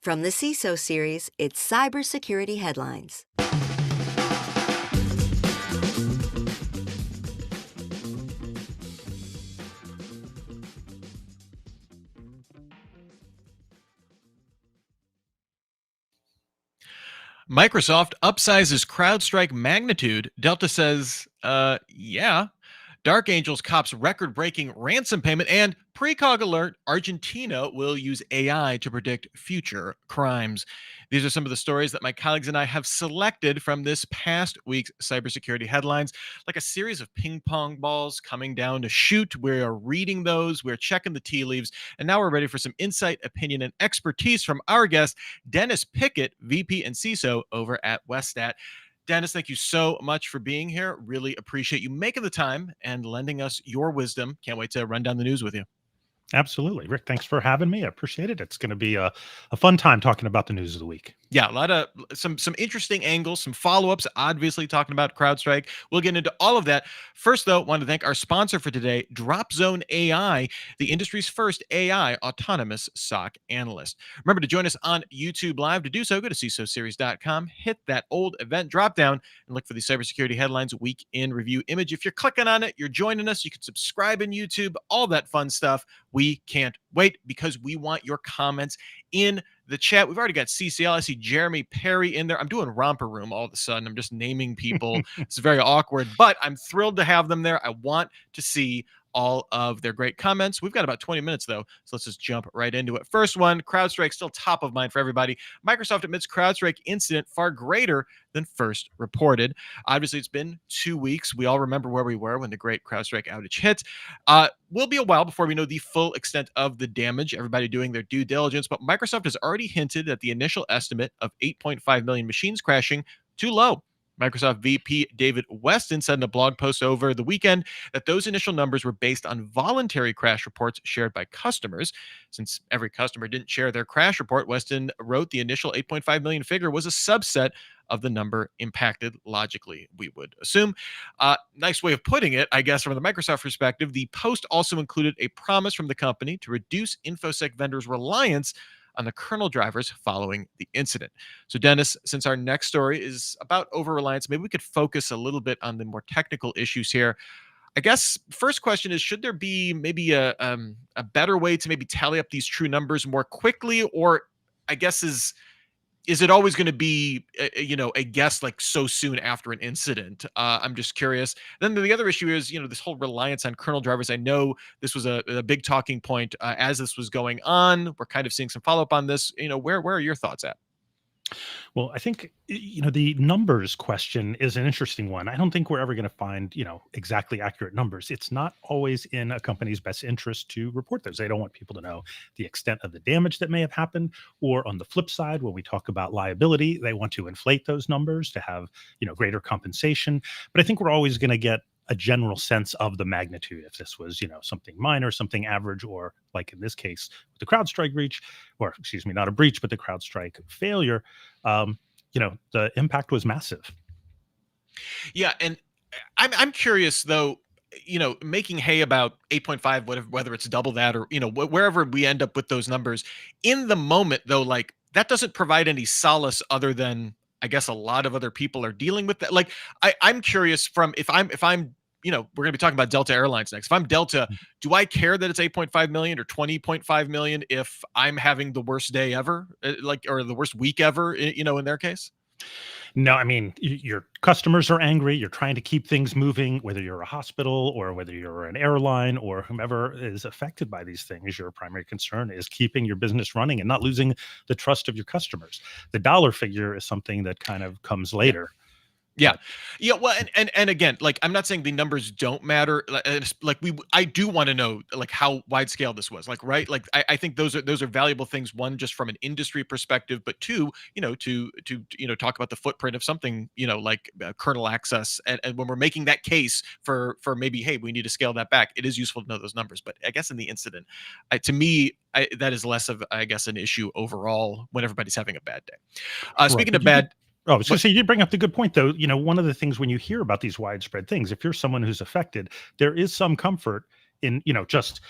From the CISO Series, it's cybersecurity headlines. Microsoft upsizes CrowdStrike magnitude. Delta says, yeah. Dark Angels cops record-breaking ransom payment, and precog alert, Argentina will use AI to predict future crimes. These are some of the stories that my colleagues and I have selected from this past week's cybersecurity headlines, like a series of ping pong balls coming down to shoot. We're reading those, we're checking the tea leaves, and now we're ready for some insight, opinion, and expertise from our guest, Dennis Pickett, VP and CISO over at Westat. Dennis, thank you so much for being here. Really appreciate you making the time and lending us your wisdom. Can't wait to run down the news with you. Absolutely. Rick, thanks for having me. I appreciate it. It's going to be a fun time talking about the news of the week. Yeah, a lot of some interesting angles, some follow-ups, obviously talking about CrowdStrike. We'll get into all of that. First, though, want to thank our sponsor for today, DropZone AI, the industry's first AI autonomous SOC analyst. Remember to join us on YouTube Live. To do so, go to CISOSeries.com, hit that old event drop-down, and look for the cybersecurity headlines week in review image. If you're clicking on it, you're joining us. You can subscribe in YouTube, all that fun stuff. We can't wait because we want your comments in the chat. We've already got CCL. I see Jeremy Perry in there. I'm doing Romper Room all of a sudden. I'm just naming people. It's very awkward, but I'm thrilled to have them there. I want to see all of their great comments. We've got about 20 minutes, though, so let's just jump right into it. First one, CrowdStrike, still top of mind for everybody. Microsoft admits CrowdStrike incident far greater than first reported. Obviously, it's been 2 weeks. We all remember where we were when the great CrowdStrike outage hit. Will be a while before we know the full extent of the damage. Everybody doing their due diligence, but Microsoft has already hinted that the initial estimate of 8.5 million machines crashing too low. Microsoft VP David Weston said in a blog post over the weekend that those initial numbers were based on voluntary crash reports shared by customers. Since every customer didn't share their crash report, Weston wrote the initial 8.5 million figure was a subset of the number impacted logically, we would assume. Nice way of putting it, I guess, from the Microsoft perspective. The post also included a promise from the company to reduce InfoSec vendors' reliance on the kernel drivers following the incident. So, Dennis, since our next story is about over-reliance, maybe we could focus a little bit on the more technical issues here. I guess first question is, should there be maybe a better way to maybe tally up these true numbers more quickly? Or I guess is it always going to be, a guess like so soon after an incident? I'm just curious. Then the other issue is, this whole reliance on kernel drivers. I know this was a big talking point as this was going on. We're kind of seeing some follow-up on this. Where are your thoughts at? Well, I think, the numbers question is an interesting one. I don't think we're ever going to find, exactly accurate numbers. It's not always in a company's best interest to report those. They don't want people to know the extent of the damage that may have happened. Or on the flip side, when we talk about liability, they want to inflate those numbers to have, greater compensation. But I think we're always going to get a general sense of the magnitude. If this was, something minor, something average, or like in this case, the CrowdStrike breach, or excuse me, not a breach, but the CrowdStrike failure, the impact was massive. Yeah, and I'm curious though. Making hay about 8.5, whether it's double that or wherever we end up with those numbers in the moment, though, like that doesn't provide any solace other than I guess a lot of other people are dealing with that. Like I'm curious from if I'm we're going to be talking about Delta Airlines next. If I'm Delta, do I care that it's 8.5 million or 20.5 million if I'm having the worst day ever, or the worst week ever, in their case? No, I mean, your customers are angry. You're trying to keep things moving, whether you're a hospital or whether you're an airline or whomever is affected by these things. Your primary concern is keeping your business running and not losing the trust of your customers. The dollar figure is something that kind of comes later. Yeah. Yeah. Well, and again, like, I'm not saying the numbers don't matter. I do want to know like how wide scale this was, like, right. Like, I think those are valuable things. One, just from an industry perspective, but two, to talk about the footprint of something, like kernel access. And when we're making that case for maybe, hey, we need to scale that back, it is useful to know those numbers. But I guess in the incident, to me, that is less of, I guess, an issue overall when everybody's having a bad day. Speaking of bad. Oh, I was going to say, you did bring up the good point, though. One of the things when you hear about these widespread things, if you're someone who's affected, there is some comfort in, just,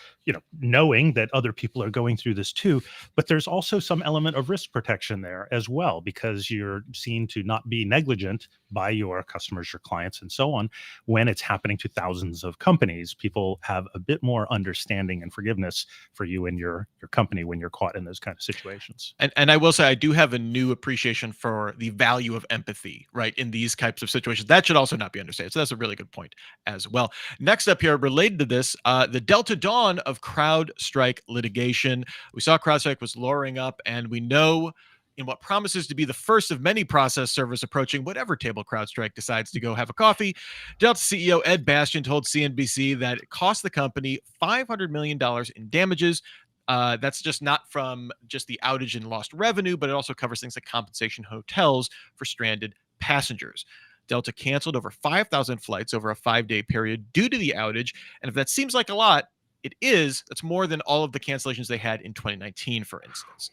knowing that other people are going through this too. But there's also some element of risk protection there as well, because you're seen to not be negligent by your customers, your clients, and so on. When it's happening to thousands of companies, people have a bit more understanding and forgiveness for you and your company when you're caught in those kind of situations. And I will say, I do have a new appreciation for the value of empathy, right, in these types of situations. That should also not be understated. So that's a really good point as well. Next up here, related to this, the Delta Dawn of CrowdStrike litigation. We saw CrowdStrike was lowering up, and we know in what promises to be the first of many process servers approaching whatever table CrowdStrike decides to go have a coffee. Delta CEO Ed Bastian told CNBC that it cost the company $500 million in damages. That's just not from just the outage and lost revenue, but it also covers things like compensation hotels for stranded passengers. Delta canceled over 5,000 flights over a 5-day period due to the outage. And if that seems like a lot, it is. That's more than all of the cancellations they had in 2019, for instance.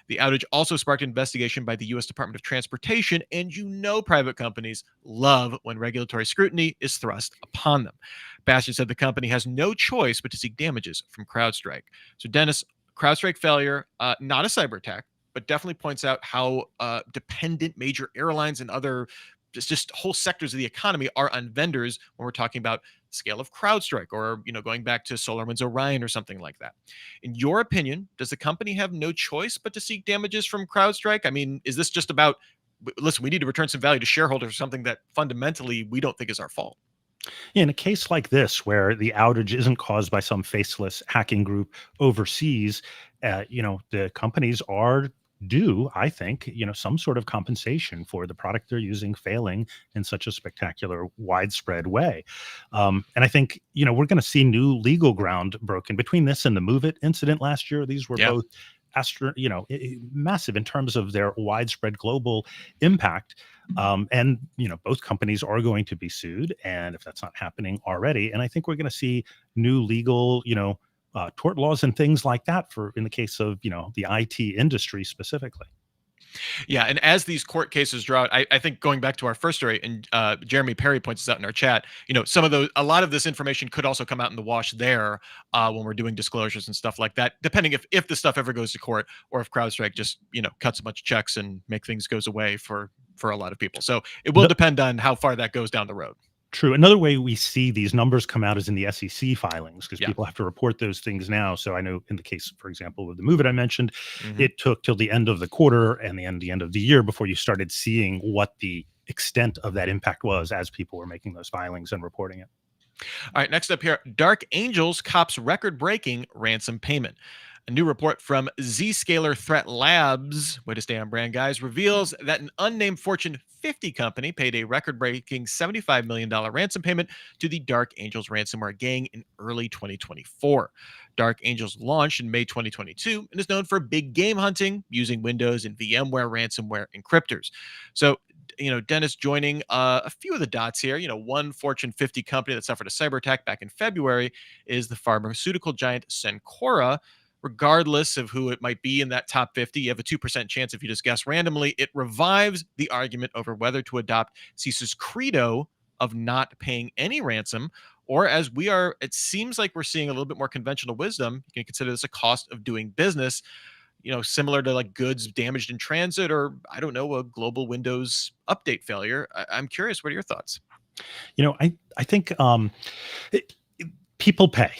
The outage also sparked an investigation by the U.S. Department of Transportation, and private companies love when regulatory scrutiny is thrust upon them. Bastian said the company has no choice but to seek damages from CrowdStrike. So, Dennis, CrowdStrike failure, not a cyber attack, but definitely points out how dependent major airlines and other just whole sectors of the economy are on vendors when we're talking about the scale of CrowdStrike, or going back to SolarWinds Orion or something like that. In your opinion, does the company have no choice but to seek damages from CrowdStrike? I mean, is this just about, listen, we need to return some value to shareholders, or something that fundamentally we don't think is our fault? In a case like this, where the outage isn't caused by some faceless hacking group overseas, the companies are due, I think, some sort of compensation for the product they're using failing in such a spectacular, widespread way. And I think, we're going to see new legal ground broken between this and the Move It incident last year. These were both massive in terms of their widespread global impact. And both companies are going to be sued, and if that's not happening already, and I think we're going to see new legal, tort laws and things like that in the case of the IT industry specifically. Yeah, and as these court cases draw out, I think, going back to our first story, and Jeremy Perry points this out in our chat, a lot of this information could also come out in the wash there when we're doing disclosures and stuff like that, depending if the stuff ever goes to court, or if CrowdStrike just cuts a bunch of checks and make things goes away for a lot of people. So it will depend on how far that goes down the road. True. Another way we see these numbers come out is in the SEC filings, because people have to report those things now. So I know in the case, for example, of the Move It I mentioned, it took till the end of the quarter and the end of the year before you started seeing what the extent of that impact was as people were making those filings and reporting it. All right, next up here, Dark Angels cops record-breaking ransom payment. A new report from Zscaler Threat Labs, way to stay on brand, guys, reveals that an unnamed Fortune 50 company paid a record-breaking $75 million ransom payment to the Dark Angels ransomware gang in early 2024. Dark Angels launched in May 2022 and is known for big game hunting using Windows and VMware ransomware encryptors. So, Dennis, joining a few of the dots here, one Fortune 50 company that suffered a cyber attack back in February is the pharmaceutical giant Cencora. Regardless of who it might be in that top 50, you have a 2% chance if you just guess randomly. It revives the argument over whether to adopt CISO's credo of not paying any ransom, or, as it seems like we're seeing a little bit more conventional wisdom, you can consider this a cost of doing business, similar to like goods damaged in transit, or, I don't know, a global Windows update failure. I'm curious, what are your thoughts? I think people pay.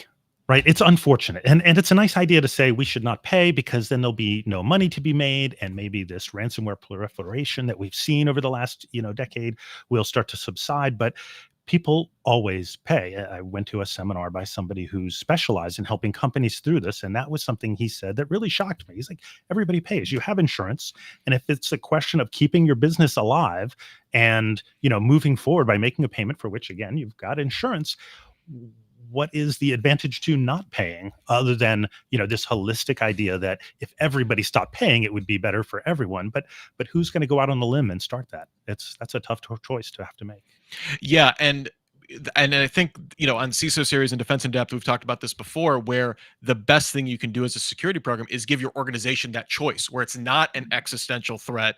Right. It's unfortunate. And it's a nice idea to say we should not pay, because then there'll be no money to be made. And maybe this ransomware proliferation that we've seen over the last, decade will start to subside. But people always pay. I went to a seminar by somebody who's specialized in helping companies through this. And that was something he said that really shocked me. He's like, everybody pays. You have insurance. And if it's a question of keeping your business alive and, moving forward by making a payment for which, again, you've got insurance, what is the advantage to not paying, other than this holistic idea that if everybody stopped paying, it would be better for everyone? But who's going to go out on the limb and start that? That's a tough choice to have to make. Yeah, and and I think, on CISO Series and Defense in Depth, we've talked about this before, where the best thing you can do as a security program is give your organization that choice, where it's not an existential threat.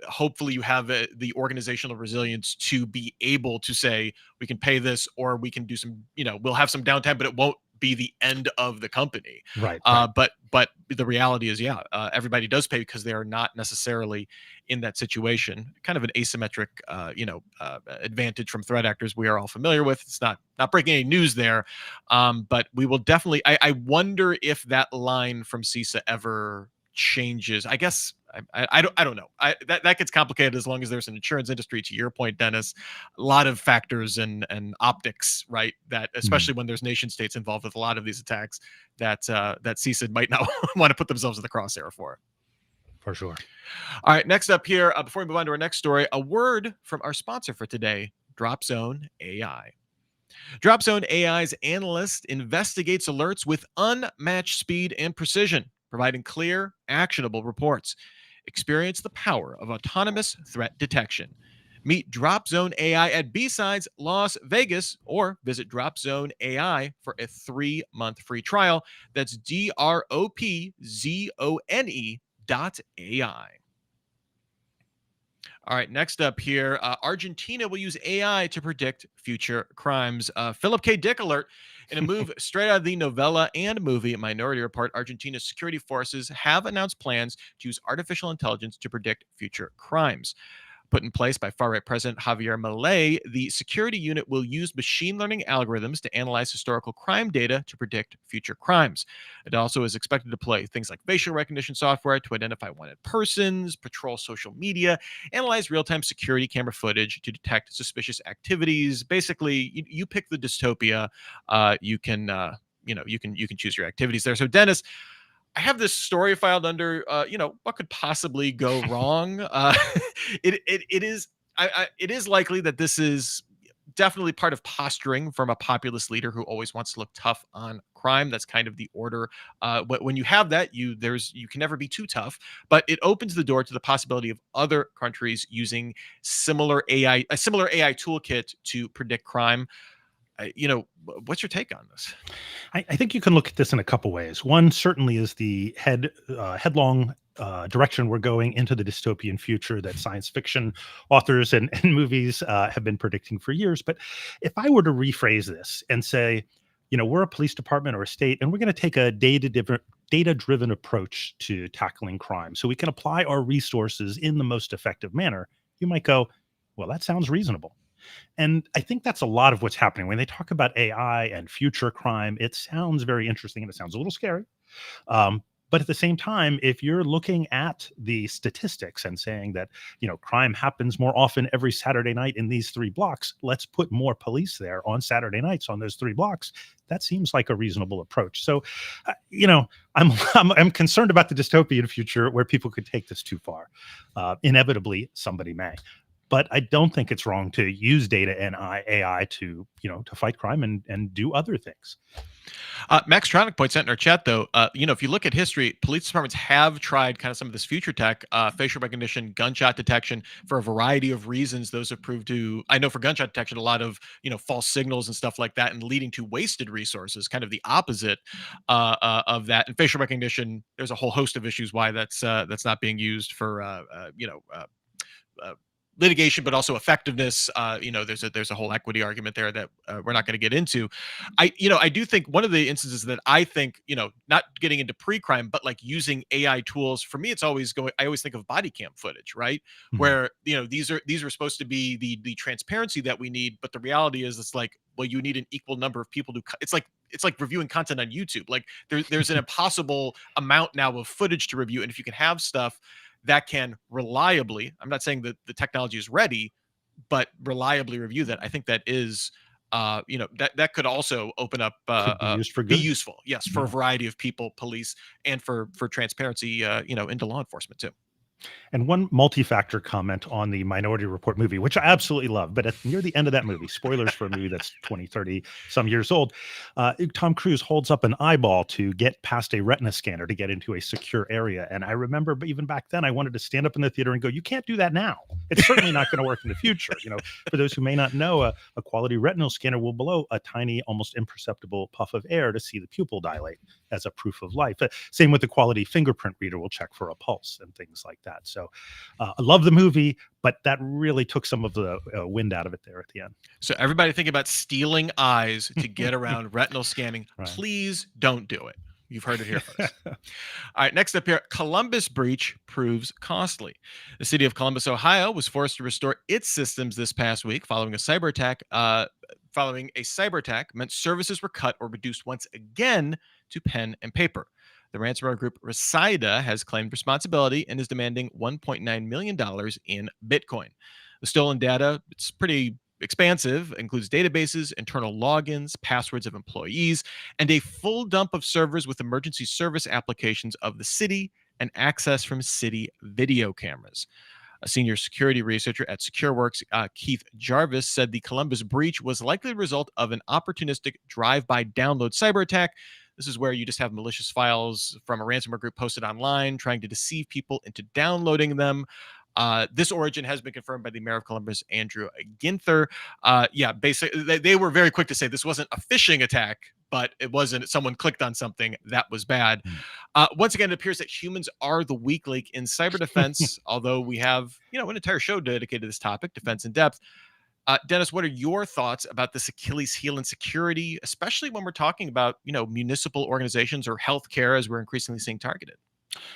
Hopefully you have the organizational resilience to be able to say, we can pay this, or we can do some, we'll have some downtime, but it won't be the end of the company. Right. Right. But the reality is, everybody does pay because they are not necessarily in that situation. Kind of an asymmetric, advantage from threat actors we are all familiar with. It's not breaking any news there, but we will definitely. I wonder if that line from CISA ever changes. I guess I don't know. That gets complicated as long as there's an insurance industry. To your point, Dennis, a lot of factors and optics, right? That especially when there's nation states involved with a lot of these attacks, that CISA might not want to put themselves in the crosshair for. For sure. All right, next up here, before we move on to our next story, a word from our sponsor for today, DropZone AI. DropZone AI's analyst investigates alerts with unmatched speed and precision, providing clear, actionable reports. Experience the power of autonomous threat detection. Meet DropZone AI at B-Sides Las Vegas, or visit DropZone AI for a 3-month free trial. That's DROPZONE.ai. All right, next up here, Argentina will use AI to predict future crimes. Philip K. Dick alert. In a move straight out of the novella and movie Minority Report, Argentina's security forces have announced plans to use artificial intelligence to predict future crimes. Put in place by far-right President Javier Milei, the security unit will use machine learning algorithms to analyze historical crime data to predict future crimes. It also is expected to deploy things like facial recognition software to identify wanted persons, patrol social media, analyze real-time security camera footage to detect suspicious activities. Basically, you pick the dystopia. You can choose your activities there. So, Dennis, I have this story filed under, what could possibly go wrong. It is likely that this is definitely part of posturing from a populist leader who always wants to look tough on crime. That's kind of the order. When you have that, you can never be too tough. But it opens the door to the possibility of other countries using a similar AI toolkit to predict crime. What's your take on this? I think you can look at this in a couple ways. One certainly is the headlong direction we're going into the dystopian future that science fiction authors and movies have been predicting for years. But if I were to rephrase this and say, we're a police department or a state, and we're going to take a data-driven approach to tackling crime so we can apply our resources in the most effective manner, you might go, well, that sounds reasonable. And I think that's a lot of what's happening. When they talk about AI and future crime, it sounds very interesting and it sounds a little scary. But at the same time, if you're looking at the statistics and saying that, crime happens more often every Saturday night in these 3 blocks, let's put more police there on Saturday nights on those 3 blocks. That seems like a reasonable approach. So, I'm concerned about the dystopian future where people could take this too far. Inevitably, somebody may. But I don't think it's wrong to use data and AI to fight crime and do other things. Max Tronic points out in our chat, though, if you look at history, police departments have tried kind of some of this future tech, facial recognition, gunshot detection for a variety of reasons. Those have proved to, I know for gunshot detection, a lot of, false signals and stuff like that, and leading to wasted resources, kind of the opposite of that. And facial recognition, there's a whole host of issues why that's not being used for, litigation, but also effectiveness. There's a whole equity argument there that we're not going to get into. I do think one of the instances that I think, not getting into pre-crime, but like using AI tools, for me, it's always I always think of body cam footage, right? Mhm. Where, these are supposed to be the transparency that we need. But the reality is it's like, well, you need an equal number of people to, it's like reviewing content on YouTube. Like there's an impossible amount now of footage to review. And if you can have stuff that can reliably, I'm not saying that the technology is ready, but reliably review that, I think that is, that could also open up, Could be used for be good. useful, yes, for a Yeah. variety of people, police, and for transparency, into law enforcement too. And one multi-factor comment on the Minority Report movie, which I absolutely love, but near the end of that movie, spoilers for a movie that's 20, 30 some years old, Tom Cruise holds up an eyeball to get past a retina scanner to get into a secure area. And I remember even back then, I wanted to stand up in the theater and go, you can't do that now. It's certainly not going to work in the future. For those who may not know, a quality retinal scanner will blow a tiny, almost imperceptible puff of air to see the pupil dilate as a proof of life. Same with the quality fingerprint reader will check for a pulse and things like that. So I love the movie, but that really took some of the wind out of it there at the end. So everybody think about stealing eyes to get around retinal scanning. Right. Please don't do it. You've heard it here first. All right, next up here, Columbus breach proves costly. The city of Columbus, Ohio, was forced to restore its systems this past week following a cyber attack. Following a cyber attack meant services were cut or reduced once again to pen and paper. The ransomware group Resida has claimed responsibility and is demanding $1.9 million in Bitcoin. The stolen data, it's pretty expansive, includes databases, internal logins, passwords of employees, and a full dump of servers with emergency service applications of the city and access from city video cameras. A senior security researcher at SecureWorks, Keith Jarvis, said the Columbus breach was likely the result of an opportunistic drive-by download cyber attack. This is where you just have malicious files from a ransomware group posted online trying to deceive people into downloading them. This origin has been confirmed by the mayor of Columbus, Andrew Ginther. Yeah, basically, they were very quick to say this wasn't a phishing attack, but it wasn't. Someone clicked on something that was bad. Once again, it appears that humans are the weak link in cyber defense, although we have, an entire show dedicated to this topic, defense in depth. Dennis, what are your thoughts about this Achilles heel in security, especially when we're talking about, municipal organizations or healthcare as we're increasingly seeing targeted?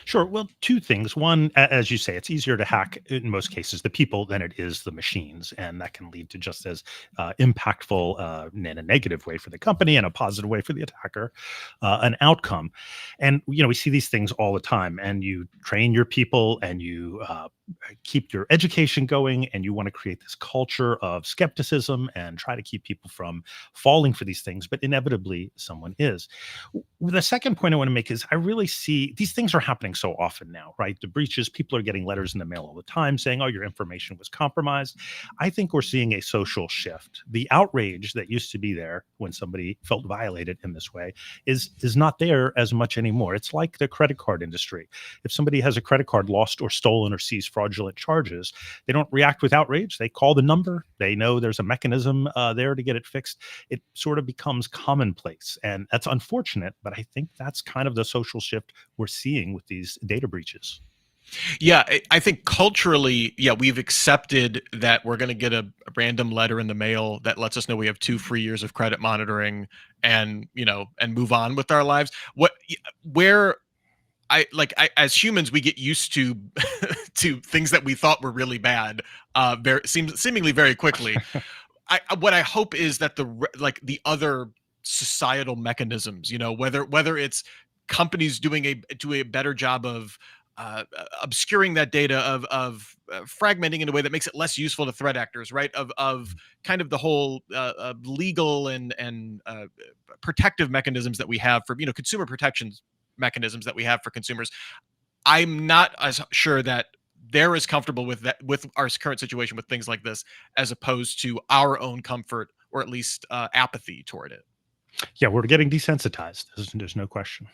Sure. Well, two things. One, as you say, it's easier to hack in most cases the people than it is the machines, and that can lead to just as impactful in a negative way for the company and a positive way for the attacker, an outcome. And we see these things all the time. And you train your people, and you keep your education going, and you want to create this culture of skepticism and try to keep people from falling for these things. But inevitably, someone is. The second point I want to make is I really see these things are happening so often now, right? The breaches, people are getting letters in the mail all the time saying, oh, your information was compromised. I think we're seeing a social shift. The outrage that used to be there when somebody felt violated in this way is not there as much anymore. It's like the credit card industry. If somebody has a credit card lost or stolen or sees fraudulent charges, they don't react with outrage. They call the number. They know there's a mechanism there to get it fixed. It sort of becomes commonplace. And that's unfortunate, but I think that's kind of the social shift we're seeing with these data breaches. Yeah, I think culturally, we've accepted that we're going to get a random letter in the mail that lets us know we have 2 free years of credit monitoring and, and move on with our lives. Where as humans, we get used to to things that we thought were really bad, seemingly very quickly. What I hope is that the other societal mechanisms, whether it's companies doing a better job of obscuring that data, of fragmenting in a way that makes it less useful to threat actors, right? Of kind of the whole legal and protective mechanisms that we have for consumer protections mechanisms that we have for consumers. I'm not as sure that they're as comfortable with that, with our current situation with things like this, as opposed to our own comfort or at least apathy toward it. Yeah, we're getting desensitized. There's no question.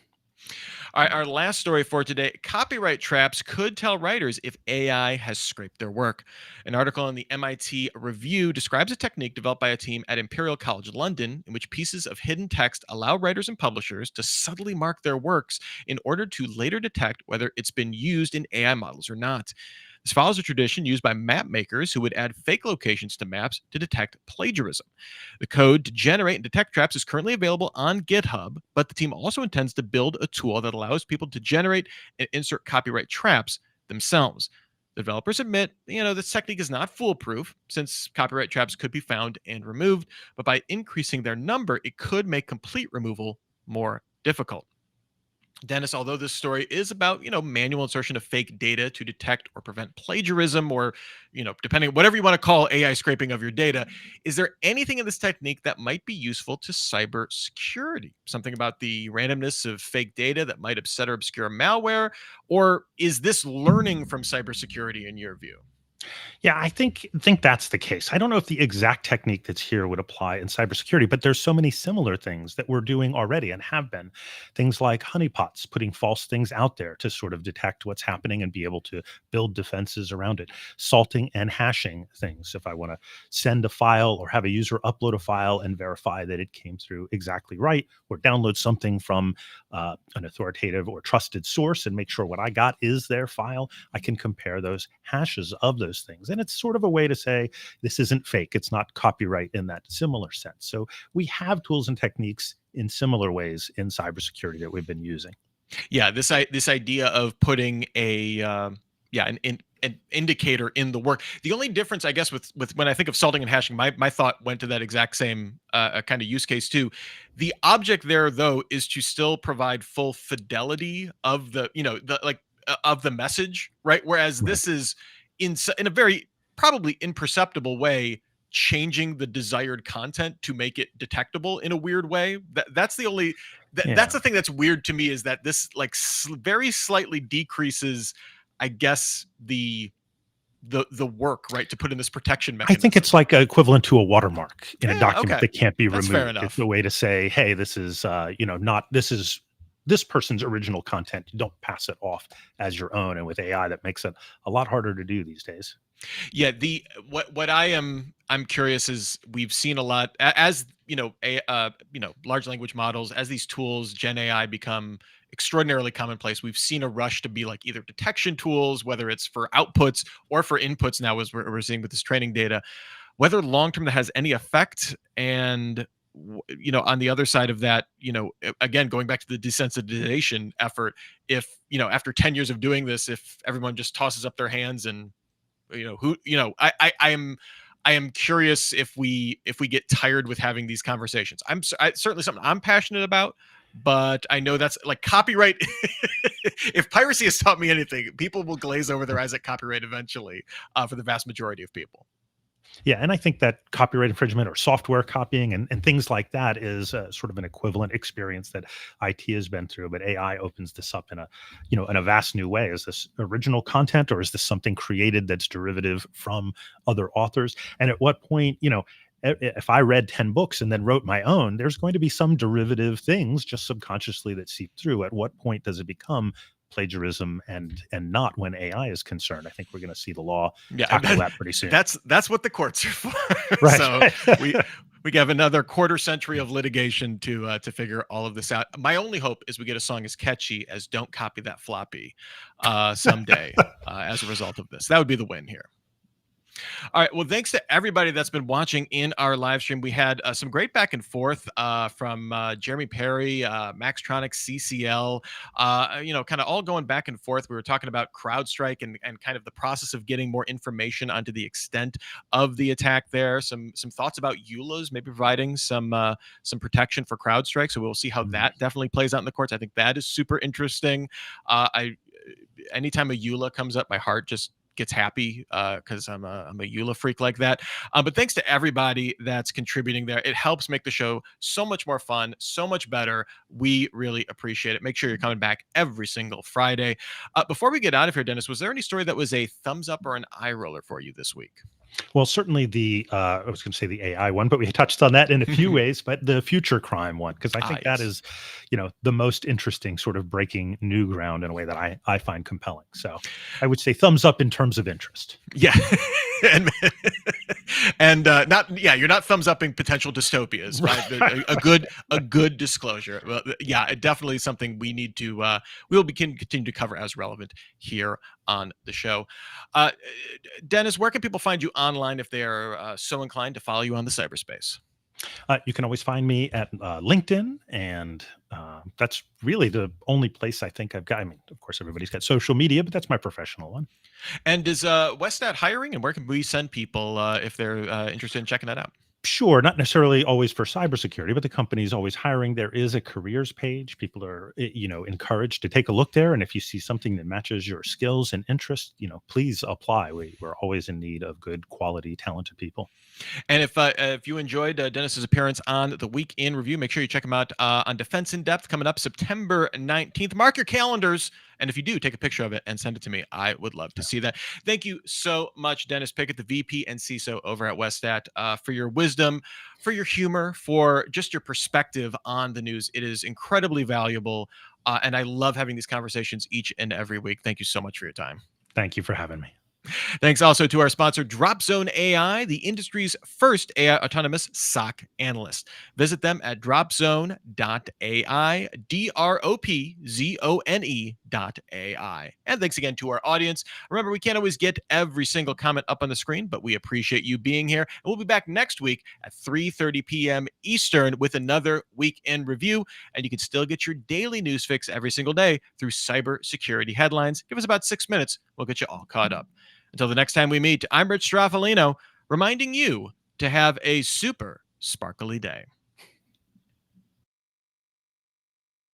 All right, our last story for today, copyright traps could tell writers if AI has scraped their work. An article in the MIT Review describes a technique developed by a team at Imperial College London in which pieces of hidden text allow writers and publishers to subtly mark their works in order to later detect whether it's been used in AI models or not. This follows a tradition used by map makers who would add fake locations to maps to detect plagiarism. The code to generate and detect traps is currently available on GitHub, but the team also intends to build a tool that allows people to generate and insert copyright traps themselves. The developers admit, this technique is not foolproof since copyright traps could be found and removed, but by increasing their number, it could make complete removal more difficult. Dennis, although this story is about, manual insertion of fake data to detect or prevent plagiarism or, depending, whatever you want to call AI scraping of your data, is there anything in this technique that might be useful to cybersecurity? Something about the randomness of fake data that might upset or obscure malware? Or is this learning from cybersecurity in your view? Yeah, I think that's the case. I don't know if the exact technique that's here would apply in cybersecurity, but there's so many similar things that we're doing already and have been. Things like honeypots, putting false things out there to sort of detect what's happening and be able to build defenses around it. Salting and hashing things. If I want to send a file or have a user upload a file and verify that it came through exactly right, or download something from an authoritative or trusted source and make sure what I got is their file, I can compare those hashes of those things. And it's sort of a way to say this isn't fake. It's not copyright in that similar sense. So we have tools and techniques in similar ways in cybersecurity that we've been using. Yeah, this idea of putting a an indicator in the work. The only difference, I guess, with when I think of salting and hashing, my thought went to that exact same kind of use case too. The object there, though, is to still provide full fidelity of the of the message, right? Whereas Right. this is in a very probably imperceptible way changing the desired content to make it detectable in a weird way. That's the only that's Yeah. the thing that's weird to me, is that this like very slightly decreases, I guess, the work, right, to put in this protection I think mechanism. it's like equivalent to a watermark in a Yeah, document okay. that can't be That's fair removed. It's a enough. way to say, hey, this is, not, this is this person's original content. You don't pass it off as your own. And with AI, that makes it a lot harder to do these days. Yeah, the what I'm curious is, we've seen a lot as large language models, as these tools, Gen AI, become extraordinarily commonplace. We've seen a rush to be like either detection tools, whether it's for outputs or for inputs now, as we're seeing with this training data. Whether long term that has any effect, and on the other side of that, again, going back to the desensitization effort, if after 10 years of doing this, if everyone just tosses up their hands, and who I am curious if we get tired with having these conversations. Certainly something I'm passionate about, but I know that's like copyright. If piracy has taught me anything, people will glaze over their eyes at copyright eventually, for the vast majority of people. Yeah, and I think that copyright infringement or software copying and things like that is sort of an equivalent experience that IT has been through. But AI opens this up in a vast new way. Is this original content, or is this something created that's derivative from other authors? And at what point, if I read 10 books and then wrote my own, there's going to be some derivative things just subconsciously that seep through. At what point does it become plagiarism and not when AI is concerned? I think we're going to see the law Yeah, tackle that pretty soon. that's what the courts are for. Right. So we we have another quarter century of litigation to figure all of this out. My only hope is we get a song as catchy as "Don't Copy That Floppy" someday, as a result of this. That would be the win here. All right. Well, thanks to everybody that's been watching in our live stream. We had some great back and forth from Jeremy Perry, Maxtronics, CCL, kind of all going back and forth. We were talking about CrowdStrike and kind of the process of getting more information onto the extent of the attack there. Some thoughts about EULAs, maybe providing some protection for CrowdStrike. So we'll see how Mm. that definitely plays out in the courts. I think that is super interesting. I Anytime a EULA comes up, my heart just gets happy because I'm a EULA freak like that. But thanks to everybody that's contributing there. It helps make the show so much more fun, so much better. We really appreciate it. Make sure you're coming back every single Friday. Before we get out of here, Dennis, was there any story that was a thumbs up or an eye roller for you this week? Well, certainly I was going to say the AI one, but we touched on that in a few ways. But the future crime one, because I think that Yes. is, the most interesting sort of breaking new ground in a way that I find compelling. So I would say thumbs up in terms of interest. Yeah. and not yeah, you're not thumbs upping potential dystopias, right? A good disclosure. Well, yeah, definitely something we need to we will continue to cover as relevant here on the show. Uh, Dennis, where can people find you online if they are so inclined to follow you on the cyberspace? You can always find me at LinkedIn, and that's really the only place I think I've got. I mean, of course, everybody's got social media, but that's my professional one. And is Westat hiring, and where can we send people if they're interested in checking that out? Sure, not necessarily always for cybersecurity, but the company is always hiring. There is a careers page. People are, encouraged to take a look there. And if you see something that matches your skills and interests, please apply. We're always in need of good, quality, talented people. And if you enjoyed Dennis's appearance on the Week in Review, make sure you check him out on Defense in Depth coming up September 19th. Mark your calendars And if you do, take a picture of it and send it to me. I would love to see that. Thank you so much, Dennis Pickett, the VP and CISO over at Westat, for your wisdom, for your humor, for just your perspective on the news. It is incredibly valuable. And I love having these conversations each and every week. Thank you so much for your time. Thank you for having me. Thanks also to our sponsor, DropZone AI, the industry's first AI autonomous SOC analyst. Visit them at dropzone.ai, DROPZONE.ai. And thanks again to our audience. Remember, we can't always get every single comment up on the screen, but we appreciate you being here. And we'll be back next week at 3:30 p.m. Eastern with another week in review. And you can still get your daily news fix every single day through cybersecurity headlines. Give us about 6 minutes. We'll get you all caught up. Until the next time we meet, I'm Rich Stroffolino, reminding you to have a super sparkly day.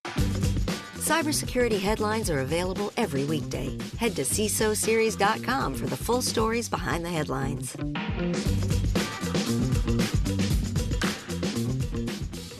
Cybersecurity headlines are available every weekday. Head to CISOSeries.com for the full stories behind the headlines.